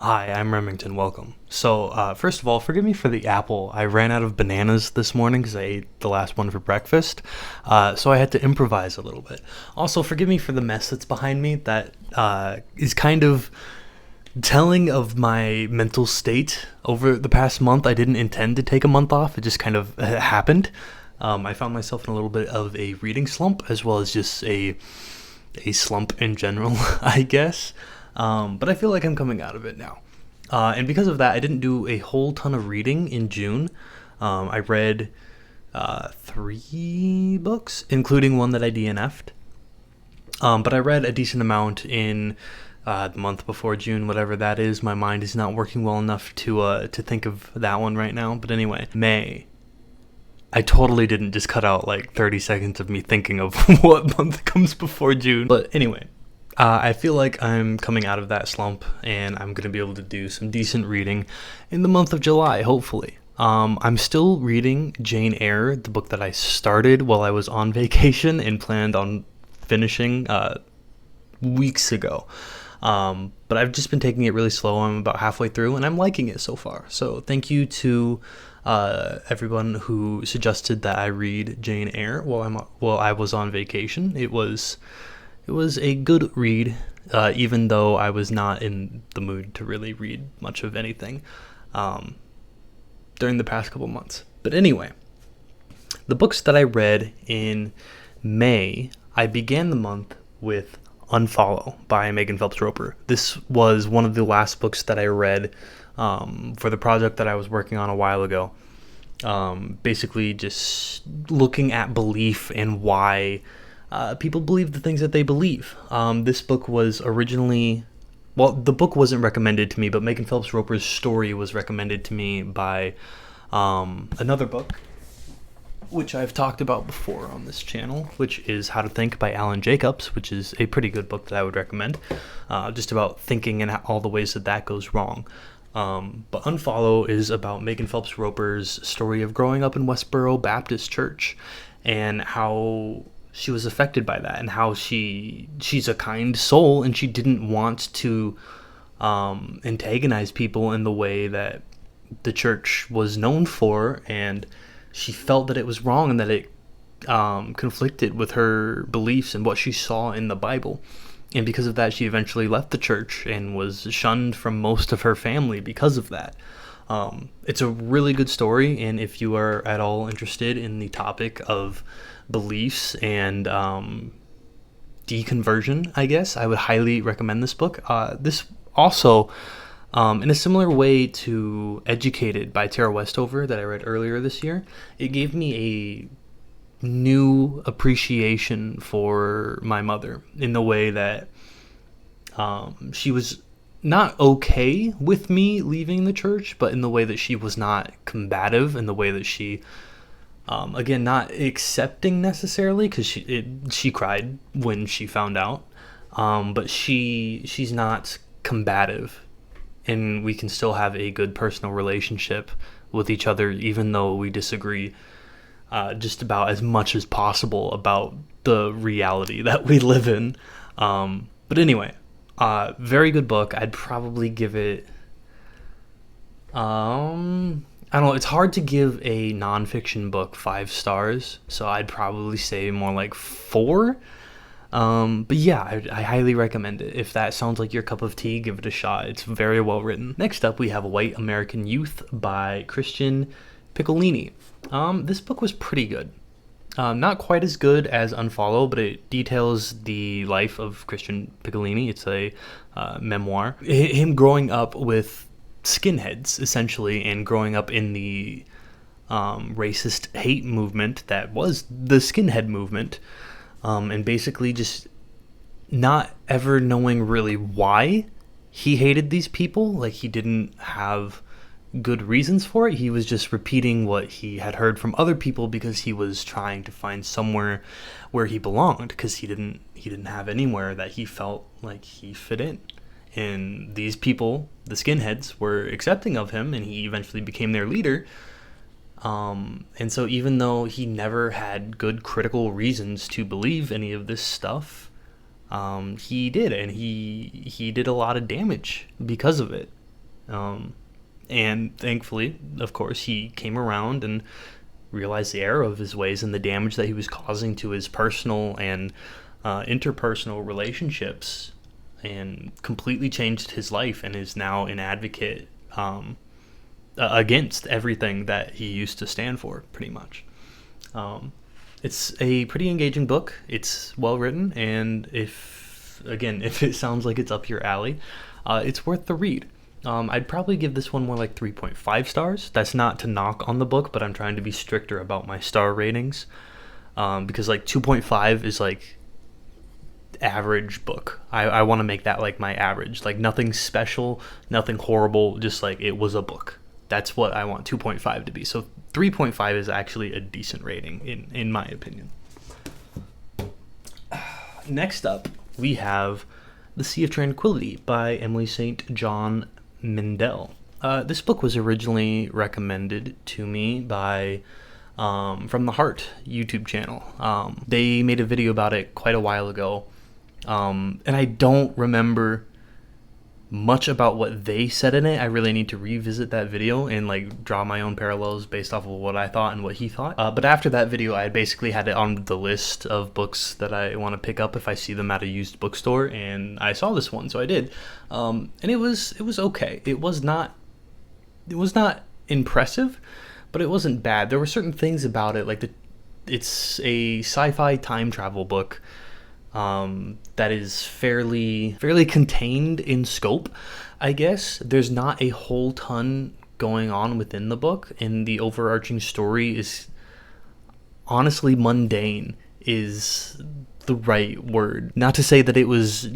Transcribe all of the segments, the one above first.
Hi, I'm Remington. Welcome. First of all, forgive me for the apple. I ran out of bananas this morning because I ate the last one for breakfast, so I had to improvise a little bit. Also, forgive me for the mess that's behind me. That is kind of telling of my mental state over the past month. I didn't intend to take a month off, it just kind of happened. I found myself in a little bit of a reading slump, as well as just a slump in general, I guess. But I feel like I'm coming out of it now. And because of that, I didn't do a whole ton of reading in June. I read three books, including one that I DNF'd. But I read a decent amount in the month before June, whatever that is. My mind is not working well enough to think of that one right now. But anyway, May. I totally didn't just cut out like 30 seconds of me thinking of what month comes before June. But anyway, I feel like I'm coming out of that slump and I'm going to be able to do some decent reading in the month of July, hopefully. I'm still reading Jane Eyre, the book that I started while I was on vacation and planned on finishing weeks ago. But I've just been taking it really slow. I'm about halfway through and I'm liking it so far. So thank you to everyone who suggested that I read Jane Eyre while I was on vacation. It was a good read, even though I was not in the mood to really read much of anything during the past couple months. But anyway, the books that I read in May, I began the month with Unfollow by Megan Phelps Roper. This was one of the last books that I read for the project that I was working on a while ago. Basically, just looking at belief and why people believe the things that they believe. This book was originally, well, the book wasn't recommended to me, but Megan Phelps Roper's story was recommended to me by another book, which I've talked about before on this channel, which is How to Think by Alan Jacobs, which is a pretty good book that I would recommend, just about thinking and all the ways that goes wrong. But Unfollow is about Megan Phelps Roper's story of growing up in Westboro Baptist Church and how she was affected by that, and how she's a kind soul and she didn't want to antagonize people in the way that the church was known for, and she felt that it was wrong and that it conflicted with her beliefs and what she saw in the Bible. And because of that, she eventually left the church and was shunned from most of her family because of that. It's a really good story, and if you are at all interested in the topic of beliefs and deconversion, I guess, I would highly recommend this book. This also, in a similar way to Educated by Tara Westover that I read earlier this year, it gave me a new appreciation for my mother in the way that she was not okay with me leaving the church, but in the way that she was not combative, in the way that she, again, not accepting necessarily, because she cried when she found out, but she's not combative, and we can still have a good personal relationship with each other, even though we disagree just about as much as possible about the reality that we live in. But anyway, very good book. I'd probably give it, I don't know, it's hard to give a nonfiction book 5 stars, so I'd probably say more like 4. But yeah, I highly recommend it. If that sounds like your cup of tea, give it a shot. It's very well written. Next up, we have White American Youth by Christian Piccolini. This book was pretty good. Not quite as good as Unfollow, but it details the life of Christian Piccolini. It's a memoir. Him growing up with skinheads, essentially, and growing up in the racist hate movement that was the skinhead movement, and basically just not ever knowing really why he hated these people. Like, he didn't have good reasons for it. He was just repeating what he had heard from other people because he was trying to find somewhere where he belonged, because he didn't have anywhere that he felt like he fit in. And these people, the skinheads, were accepting of him, and he eventually became their leader. And so even though he never had good critical reasons to believe any of this stuff, he did, and he did a lot of damage because of it. And thankfully, of course, he came around and realized the error of his ways and the damage that he was causing to his personal and interpersonal relationships, and completely changed his life, and is now an advocate against everything that he used to stand for, pretty much. It's a pretty engaging book. It's well written, and if it sounds like it's up your alley, it's worth the read. I'd probably give this one more like 3.5 stars. That's not to knock on the book, but I'm trying to be stricter about my star ratings, because like 2.5 is like average book. I want to make that like my average, like nothing special, nothing horrible, just like it was a book. That's what I want 2.5 to be. So 3.5 is actually a decent rating in my opinion. Next up, we have The Sea of Tranquility by Emily St. John Mandel. This book was originally recommended to me by From the Heart YouTube channel. They made a video about it quite a while ago, and I don't remember much about what they said in it. I really need to revisit that video and like draw my own parallels based off of what I thought and what he thought. But after that video, I basically had it on the list of books that I want to pick up if I see them at a used bookstore, and I saw this one, so I did. And it was okay. It was not impressive, but it wasn't bad. There were certain things about it, like it's a sci-fi time travel book that is fairly contained in scope, I guess. There's not a whole ton going on within the book, and the overarching story is honestly mundane is the right word. Not to say that it was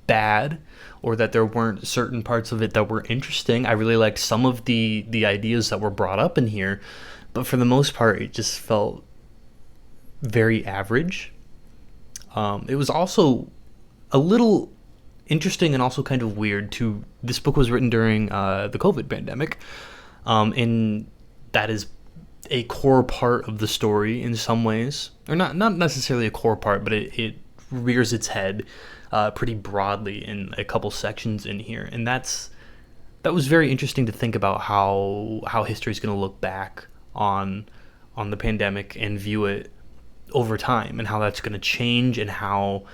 bad or that there weren't certain parts of it that were interesting. I really liked some of the ideas that were brought up in here, but for the most part it just felt very average. It was also a little interesting and also kind of weird too. This book was written during the COVID pandemic, and that is a core part of the story in some ways, or not necessarily a core part, but it rears its head pretty broadly in a couple sections in here, and that was very interesting to think about how history is going to look back on the pandemic and view it over time, and how that's going to change, and how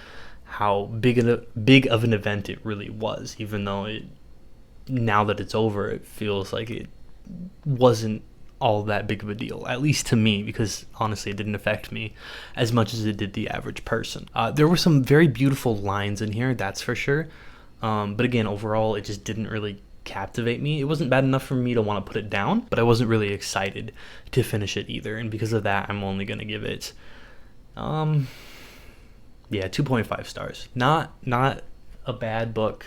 big of an event it really was, even though now that it's over, it feels like it wasn't all that big of a deal, at least to me, because honestly it didn't affect me as much as it did the average person. There were some very beautiful lines in here, that's for sure, but again, overall it just didn't really captivate me. It wasn't bad enough for me to want to put it down, but I wasn't really excited to finish it either, and because of that I'm only going to give it 2.5 stars. Not a bad book,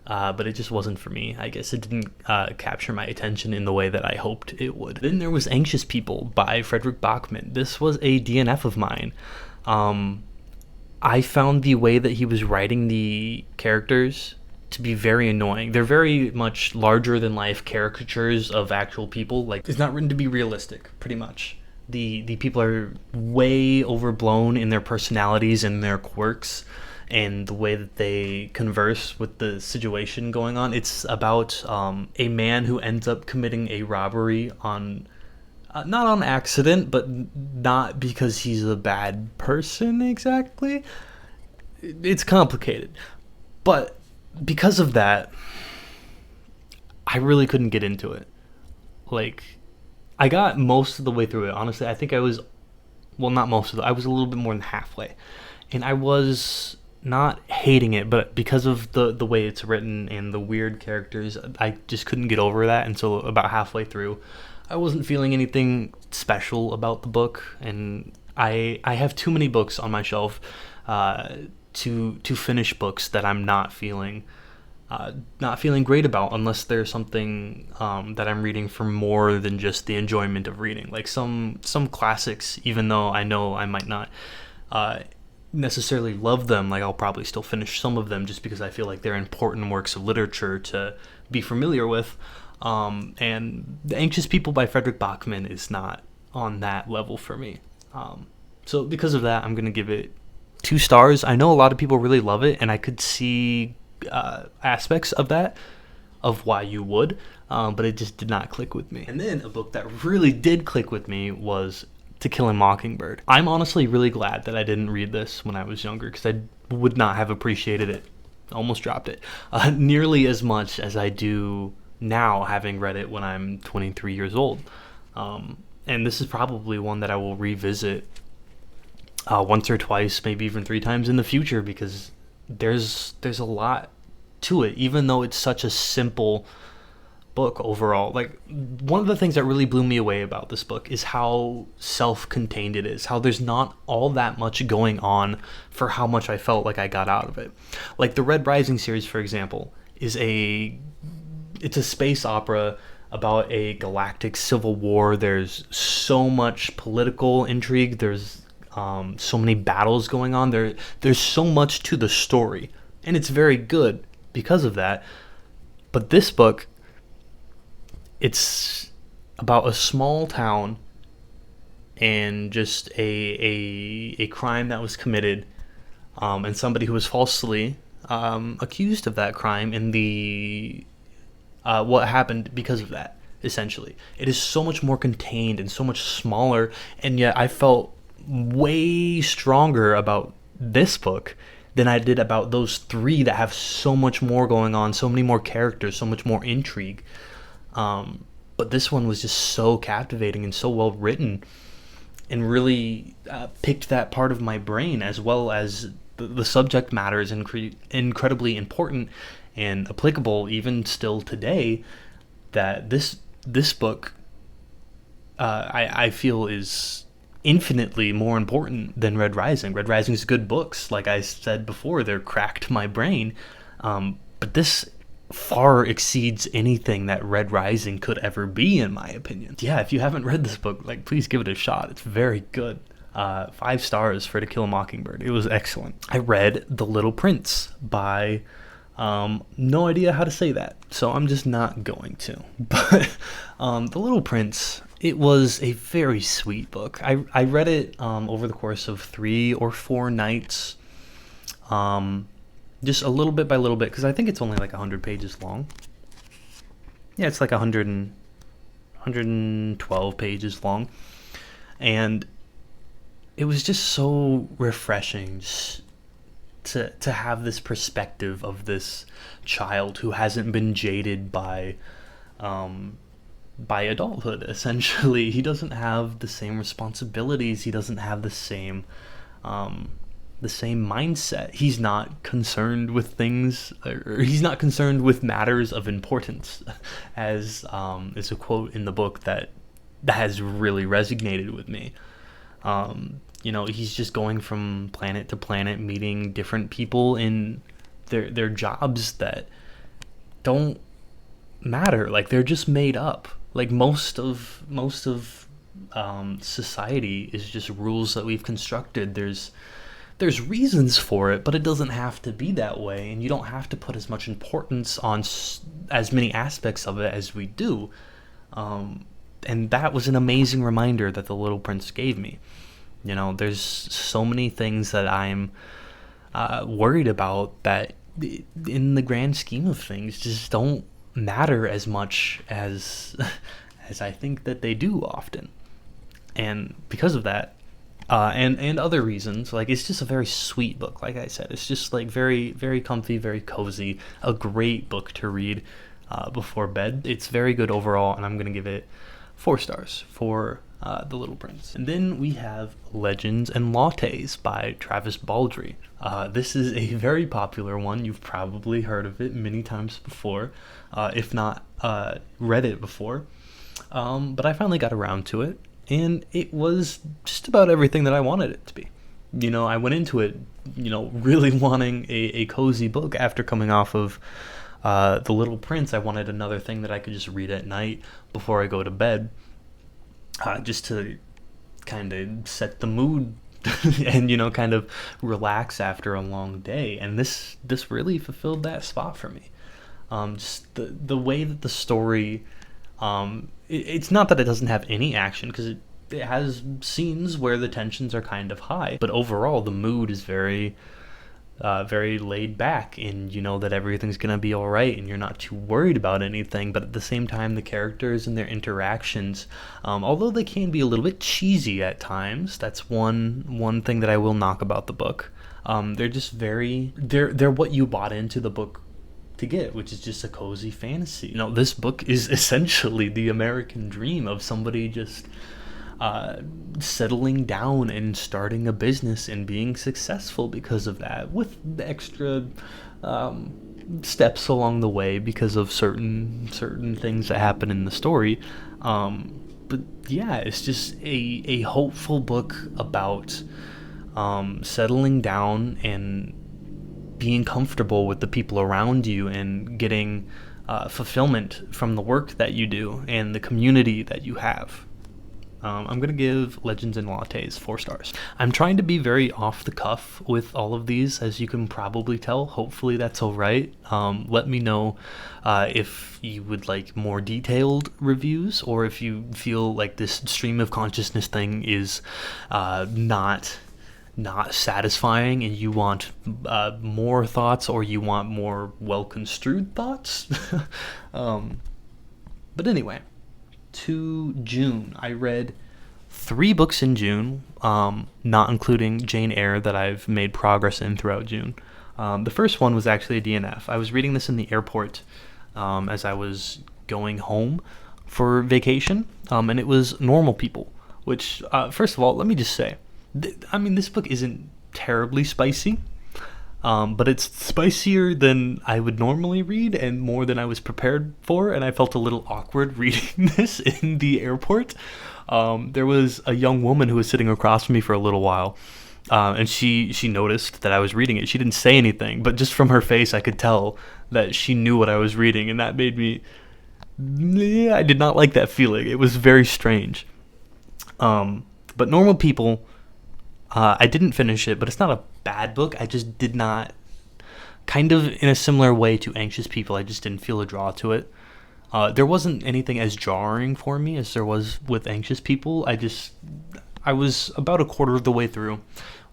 but it just wasn't for me. I guess it didn't capture my attention in the way that I hoped it would. Then there was Anxious People by Fredrik Backman. This was a DNF of mine. I found the way that he was writing the characters to be very annoying. They're very much larger than life caricatures of actual people. Like, it's not written to be realistic, pretty much. The people are way overblown in their personalities and their quirks and the way that they converse with the situation going on. It's about a man who ends up committing a robbery on not on accident, but not because he's a bad person exactly. It's complicated, but because of that, I really couldn't get into it. Like, I got most of the way through it. Honestly, I think I was, well, not most of it. I was a little bit more than halfway. And I was not hating it, but because of the way it's written and the weird characters, I just couldn't get over that until about halfway through. I wasn't feeling anything special about the book, and I have too many books on my shelf to finish books that I'm not feeling great about, unless there's something that I'm reading for more than just the enjoyment of reading. Like some classics, even though I know I might not necessarily love them, like I'll probably still finish some of them just because I feel like they're important works of literature to be familiar with. And The Anxious People by Fredrik Backman is not on that level for me. So because of that, I'm going to give it 2 stars. I know a lot of people really love it, and I could see aspects of that. of why you would, but it just did not click with me. And then a book that really did click with me was To Kill a Mockingbird. I'm honestly really glad that I didn't read this when I was younger, because I would not have appreciated it, almost dropped it, nearly as much as I do now, having read it when I'm 23 years old. And this is probably one that I will revisit once or twice, maybe even 3 times in the future, because there's a lot to it, even though it's such a simple book overall. Like, one of the things that really blew me away about this book is how self-contained it is, how there's not all that much going on for how much I felt like I got out of it. Like the Red Rising series, for example, it's a space opera about a galactic civil war. There's so much political intrigue, there's so many battles going on, there's so much to the story, and it's very good because of that. But this book, it's about a small town and just a crime that was committed, and somebody who was falsely accused of that crime, and the what happened because of that. Essentially, it is so much more contained and so much smaller, and yet I felt way stronger about this book than I did about those 3 that have so much more going on, so many more characters, so much more intrigue. But this one was just so captivating and so well written, and really picked that part of my brain, as well as the subject matter is incredibly important and applicable even still today, that this book I feel is infinitely more important than Red Rising. Red Rising's good books, like I said before, they're cracked my brain, but this far exceeds anything that Red Rising could ever be, in my opinion. Yeah, if you haven't read this book, like, please give it a shot. It's very good. 5 stars for To Kill a Mockingbird. It was excellent. I read The Little Prince by no idea how to say that, so I'm just not going to. But The Little Prince, it was a very sweet book. I read it over the course of 3 or 4 nights, just a little bit by little bit, because I think it's only like 100 pages long. Yeah, it's like 112 pages long, and it was just so refreshing to have this perspective of this child who hasn't been jaded by adulthood. Essentially, he doesn't have the same responsibilities, he doesn't have the same mindset. He's not concerned with things, or he's not concerned with matters of importance, as is a quote in the book that has really resonated with me. He's just going from planet to planet, meeting different people in their jobs that don't matter. Like, they're just made up. Like, most of society is just rules that we've constructed. There's reasons for it, but it doesn't have to be that way, and you don't have to put as much importance on as many aspects of it as we do. And that was an amazing reminder that The Little Prince gave me. There's so many things that I'm worried about that, in the grand scheme of things, just don't matter as much as I think that they do often. And because of that, and other reasons, like, it's just a very sweet book. Like I said, it's just like very, very comfy, very cozy, a great book to read before bed. It's very good overall, and I'm gonna give it 4 stars for The Little Prince. And then we have Legends and Lattes by Travis Baldree. This is a very popular one. You've probably heard of it many times before, if not read it before. But I finally got around to it, and it was just about everything that I wanted it to be. I went into it, really wanting a cozy book after coming off of The Little Prince. I wanted another thing that I could just read at night before I go to bed, just to kind of set the mood and, kind of relax after a long day. And this really fulfilled that spot for me. Just the way that the story, it's not that it doesn't have any action, because it has scenes where the tensions are kind of high, but overall the mood is very very laid back, and you know that everything's gonna be all right, and you're not too worried about anything. But at the same time, the characters and their interactions, although they can be a little bit cheesy at times, that's one thing that I will knock about the book. They're just they're what you bought into the book to get, which is just a cozy fantasy. You know, this book is essentially the American dream of somebody just settling down and starting a business and being successful because of that, with the extra steps along the way because of certain things that happen in the story. But yeah, it's just a hopeful book about settling down and being comfortable with the people around you and getting fulfillment from the work that you do and the community that you have. I'm going to give Legends and Lattes 4 stars. I'm trying to be very off the cuff with all of these, as you can probably tell. Hopefully that's all right. Let me know if you would like more detailed reviews, or if you feel like this stream of consciousness thing is not satisfying and you want more thoughts, or you want more well-construed thoughts. But anyway, to June. I read 3 books in June, not including Jane Eyre that I've made progress in throughout June. The first one was actually a DNF. I was reading this in the airport as I was going home for vacation, and it was Normal People, which, first of all, let me just say, this book isn't terribly spicy, but it's spicier than I would normally read and more than I was prepared for, and I felt a little awkward reading this in the airport. There was a young woman who was sitting across from me for a little while, and she noticed that I was reading it. She didn't say anything, but just from her face I could tell that she knew what I was reading, and that made me... Yeah, I did not like that feeling. It was very strange. But Normal People... I didn't finish it, but it's not a bad book. I just did not, kind of in a similar way to Anxious People, I just didn't feel a draw to it. There wasn't anything as jarring for me as there was with Anxious People. I was about a quarter of the way through,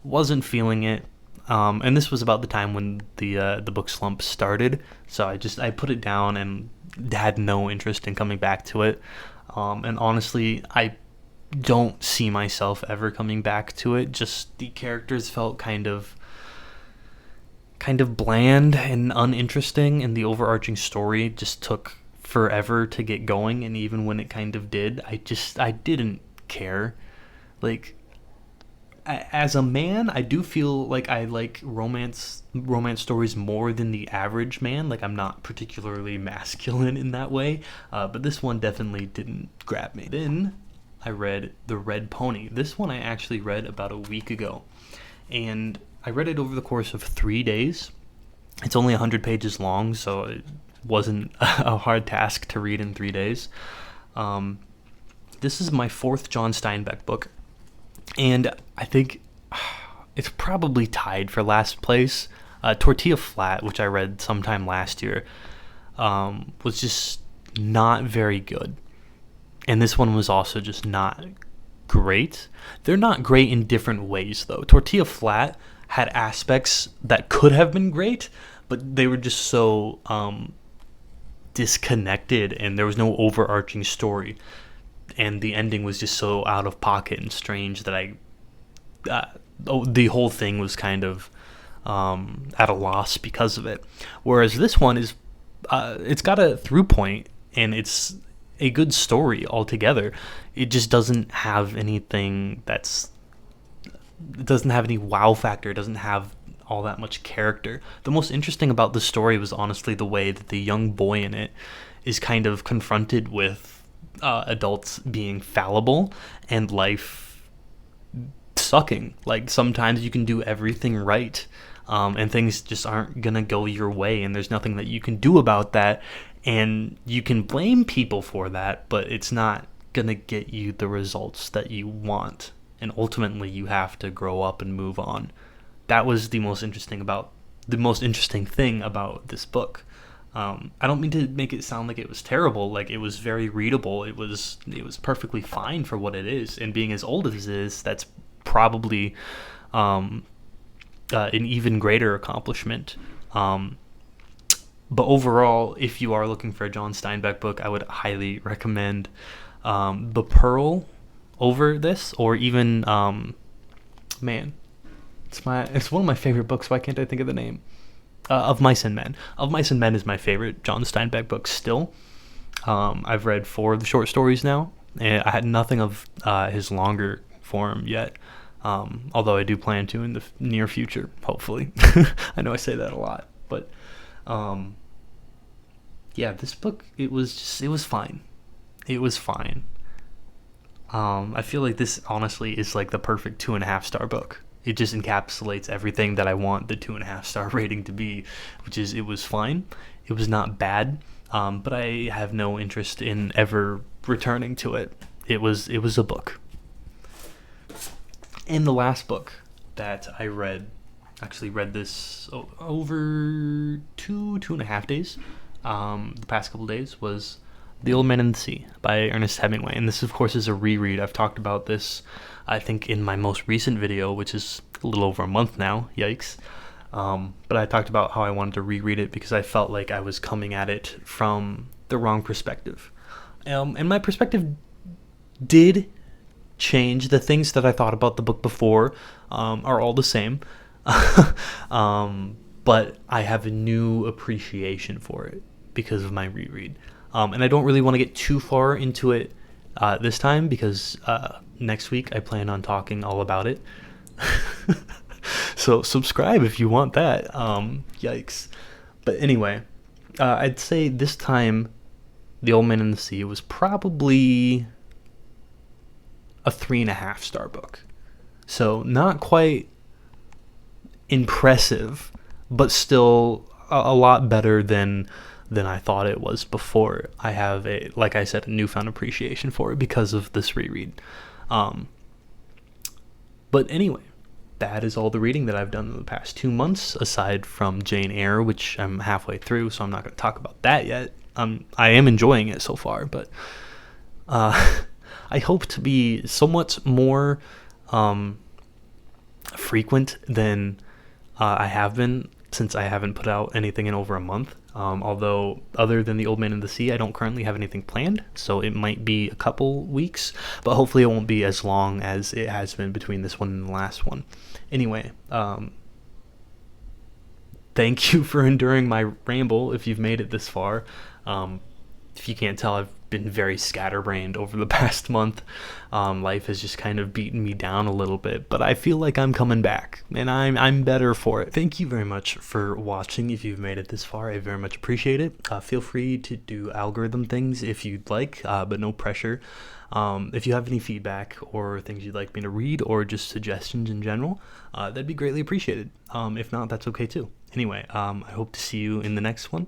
wasn't feeling it, and this was about the time when the book slump started, so I put it down and had no interest in coming back to it. And honestly, I don't see myself ever coming back to it. Just the characters felt kind of bland and uninteresting, and the overarching story just took forever to get going, and even when it kind of did, I didn't care. Like, as a man, I do feel like I like romance stories more than the average man. Like, I'm not particularly masculine in that way, but this one definitely didn't grab me. Then I read The Red Pony. This one I actually read about a week ago, and I read it over the course of 3 days. It's only 100 pages long, so it wasn't a hard task to read in 3 days. This is my 4th John Steinbeck book, and I think it's probably tied for last place. Tortilla Flat, which I read sometime last year, was just not very good. And this one was also just not great. They're not great in different ways, though. Tortilla Flat had aspects that could have been great, but they were just so disconnected, and there was no overarching story. And the ending was just so out of pocket and strange that the whole thing was kind of at a loss because of it. Whereas this one is, it's got a through point, and it's a good story altogether. It just doesn't have anything it doesn't have any wow factor. It doesn't have all that much character. The most interesting about the story was honestly the way that the young boy in it is kind of confronted with adults being fallible and life sucking. Like, sometimes you can do everything right, and things just aren't gonna go your way, and there's nothing that you can do about that. And you can blame people for that, but it's not going to get you the results that you want. And ultimately, you have to grow up and move on. That was the most interesting thing about this book. I don't mean to make it sound like it was terrible. Like, it was very readable. It was perfectly fine for what it is. And being as old as it is, that's probably an even greater accomplishment. But overall, if you are looking for a John Steinbeck book, I would highly recommend The Pearl over this, or even man, it's one of my favorite books. Why can't I think of the name? Of Mice and Men. Of Mice and Men is my favorite John Steinbeck book still. I've read 4 of the short stories now, and I had nothing of his longer form yet. Although I do plan to in the near future, hopefully. I know I say that a lot, but yeah, this book, it was fine. It was fine. I feel like this honestly is like the perfect 2.5-star book. It just encapsulates everything that I want the 2.5-star rating to be, which is it was fine. It was not bad, but I have no interest in ever returning to it. It was a book. And the last book that I read, actually read this over 2.5 days. The past couple days was The Old Man and the Sea by Ernest Hemingway. And this, of course, is a reread. I've talked about this, I think, in my most recent video, which is a little over a month now. Yikes. But I talked about how I wanted to reread it because I felt like I was coming at it from the wrong perspective. And my perspective did change. The things that I thought about the book before are all the same. But I have a new appreciation for it because of my reread. And I don't really want to get too far into it this time because next week I plan on talking all about it. So subscribe if you want that. Yikes. But anyway, I'd say this time The Old Man and the Sea was probably a 3.5-star book. So not quite impressive, but still a lot better than I thought it was before. I have like I said, a newfound appreciation for it because of this reread. But anyway, that is all the reading that I've done in the past 2 months, aside from Jane Eyre, which I'm halfway through, so I'm not going to talk about that yet. I am enjoying it so far, but I hope to be somewhat more frequent than I have been, since I haven't put out anything in over a month. Although, other than The Old Man and the Sea, I don't currently have anything planned, so it might be a couple weeks, but hopefully it won't be as long as it has been between this one and the last one. Anyway, thank you for enduring my ramble if you've made it this far. If you can't tell, I've been very scatterbrained over the past month. Life has just kind of beaten me down a little bit, but I feel like I'm coming back, and I'm better for it. Thank you very much for watching. If you've made it this far, I very much appreciate it. Feel free to do algorithm things if you'd like, but no pressure. If you have any feedback or things you'd like me to read, or just suggestions in general, that'd be greatly appreciated. If not, that's okay too. Anyway, I hope to see you in the next one.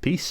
Peace.